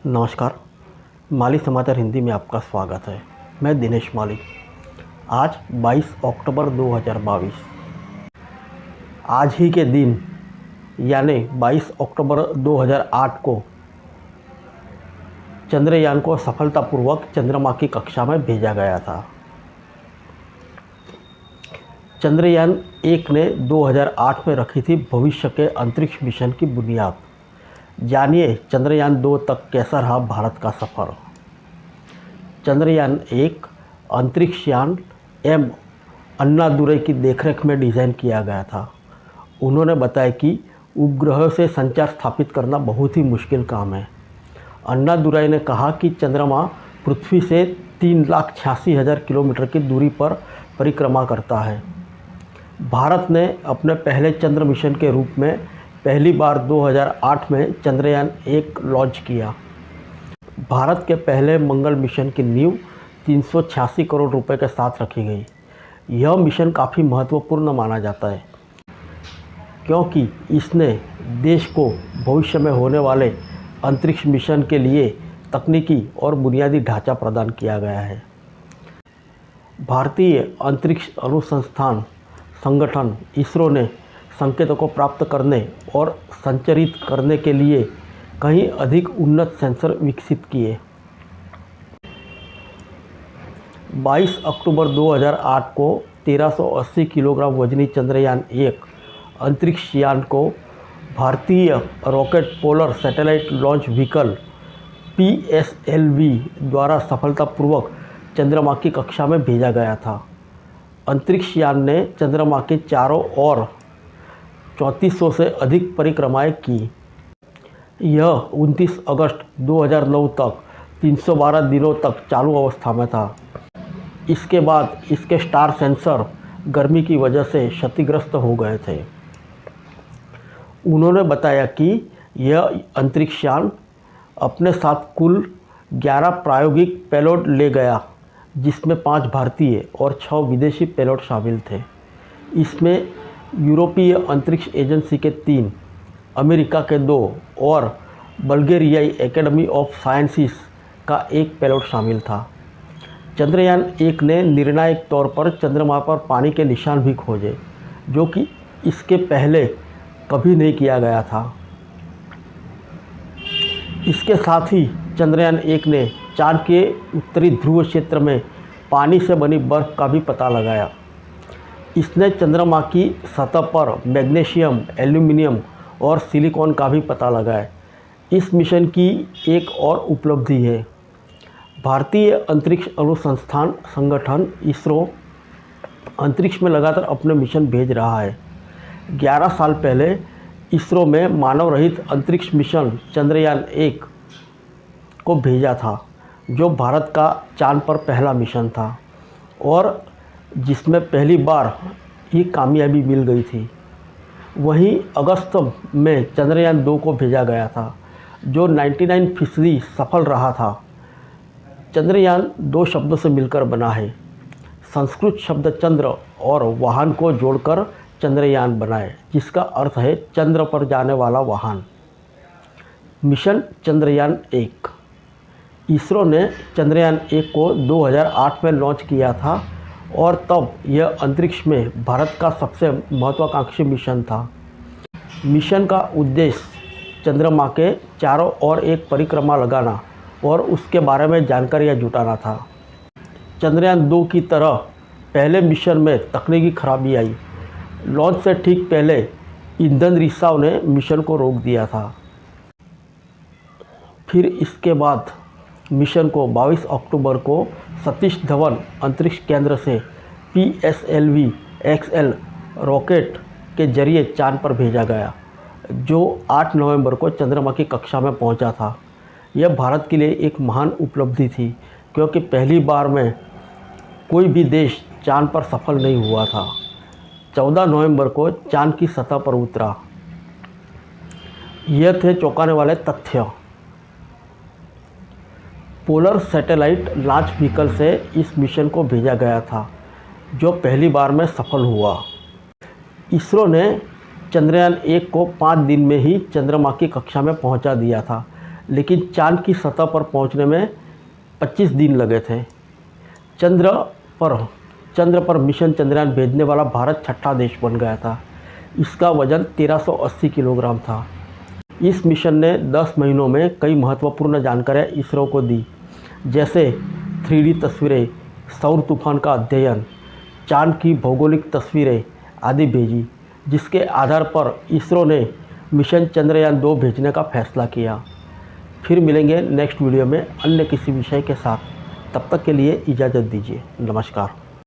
नमस्कार। माली समाचार हिंदी में आपका स्वागत है। मैं दिनेश माली। आज 22 अक्टूबर 2022, आज ही के दिन यानी 22 अक्टूबर 2008 को चंद्रयान को सफलतापूर्वक चंद्रमा की कक्षा में भेजा गया था। चंद्रयान 1 ने 2008 में रखी थी भविष्य के अंतरिक्ष मिशन की बुनियाद। जानिए चंद्रयान 2 तक कैसा रहा भारत का सफ़र। चंद्रयान 1 अंतरिक्ष यान एम अन्नादुरई की देखरेख में डिज़ाइन किया गया था। उन्होंने बताया कि उपग्रहों से संचार स्थापित करना बहुत ही मुश्किल काम है। अन्नादुरई ने कहा कि चंद्रमा पृथ्वी से 3,86,000 किलोमीटर की दूरी पर परिक्रमा करता है। भारत ने अपने पहले चंद्र मिशन के रूप में पहली बार 2008 में चंद्रयान 1 लॉन्च किया। भारत के पहले मंगल मिशन की नींव 386 करोड़ रुपए के साथ रखी गई। यह मिशन काफ़ी महत्वपूर्ण माना जाता है क्योंकि इसने देश को भविष्य में होने वाले अंतरिक्ष मिशन के लिए तकनीकी और बुनियादी ढांचा प्रदान किया गया है। भारतीय अंतरिक्ष अनुसंधान संगठन इसरो ने संकेतों को प्राप्त करने और संचारित करने के लिए कहीं अधिक उन्नत सेंसर विकसित किए। 22 अक्टूबर 2008 को 1380 किलोग्राम वजनी चंद्रयान 1 अंतरिक्ष यान को भारतीय rocket polar satellite launch vehicle PSLV द्वारा सफलतापूर्वक चंद्रमा की कक्षा में भेजा गया था। अंतरिक्ष यान ने चंद्रमा के चारों ओर 3400 से अधिक परिक्रमाएं की। यह 29 अगस्त 2009 तक 312 दिनों तक चालू अवस्था में था। इसके बाद इसके स्टार सेंसर गर्मी की वजह से क्षतिग्रस्त हो गए थे। उन्होंने बताया कि यह अंतरिक्ष यान अपने साथ कुल 11 प्रायोगिक पेलोड ले गया, जिसमें 5 भारतीय और 6 विदेशी पेलोड शामिल थे। इसमें यूरोपीय अंतरिक्ष एजेंसी के 3, अमेरिका के 2 और बल्गेरियाई एकेडमी ऑफ साइंसेस का 1 पेलोड शामिल था। चंद्रयान 1 ने निर्णायक तौर पर चंद्रमा पर पानी के निशान भी खोजे, जो कि इसके पहले कभी नहीं किया गया था। इसके साथ ही चंद्रयान 1 ने चांद के उत्तरी ध्रुव क्षेत्र में पानी से बनी बर्फ़ का भी पता लगाया। इसने चंद्रमा की सतह पर मैग्नीशियम, एल्यूमिनियम और सिलिकॉन का भी पता लगाया। इस मिशन की एक और उपलब्धि है। भारतीय अंतरिक्ष अनुसंधान संगठन इसरो अंतरिक्ष में लगातार अपने मिशन भेज रहा है। 11 साल पहले इसरो में मानव रहित अंतरिक्ष मिशन चंद्रयान 1 को भेजा था, जो भारत का चांद पर पहला मिशन था और जिसमें पहली बार ही कामयाबी मिल गई थी। वहीं अगस्त में चंद्रयान 2 को भेजा गया था, जो 99% सफल रहा था। चंद्रयान 2 शब्दों से मिलकर बना है। संस्कृत शब्द चंद्र और वाहन को जोड़कर चंद्रयान बनाए, जिसका अर्थ है चंद्र पर जाने वाला वाहन। मिशन चंद्रयान 1। इसरो ने चंद्रयान 1 को 2008 में लॉन्च किया था और तब यह अंतरिक्ष में भारत का सबसे महत्वाकांक्षी मिशन था। मिशन का उद्देश्य चंद्रमा के चारों ओर एक परिक्रमा लगाना और उसके बारे में जानकारियाँ जुटाना था। चंद्रयान 2 की तरह पहले मिशन में तकनीकी खराबी आई। लॉन्च से ठीक पहले ईंधन रिसाव ने मिशन को रोक दिया था। फिर इसके बाद मिशन को 22 अक्टूबर को सतीश धवन अंतरिक्ष केंद्र से PSLV XL रॉकेट के जरिए चांद पर भेजा गया, जो 8 नवंबर को चंद्रमा की कक्षा में पहुंचा था। यह भारत के लिए एक महान उपलब्धि थी क्योंकि पहली बार में कोई भी देश चांद पर सफल नहीं हुआ था। 14 नवंबर को चांद की सतह पर उतरा। यह थे चौंकाने वाले तथ्य। पोलर सैटेलाइट लॉन्च व्हीकल से इस मिशन को भेजा गया था, जो पहली बार में सफल हुआ। इसरो ने चंद्रयान 1 को 5 दिन में ही चंद्रमा की कक्षा में पहुंचा दिया था। लेकिन चांद की सतह पर पहुंचने में 25 दिन लगे थे। चंद्र पर मिशन चंद्रयान भेजने वाला भारत छठा देश बन गया था। इसका वजन 1380 किलोग्राम था। इस मिशन ने 10 महीनों में कई महत्वपूर्ण जानकारियाँ इसरो को दी, जैसे 3D तस्वीरें, सौर तूफान का अध्ययन, चांद की भौगोलिक तस्वीरें आदि भेजी, जिसके आधार पर इसरो ने मिशन चंद्रयान 2 भेजने का फैसला किया। फिर मिलेंगे नेक्स्ट वीडियो में अन्य किसी विषय के साथ। तब तक के लिए इजाज़त दीजिए। नमस्कार।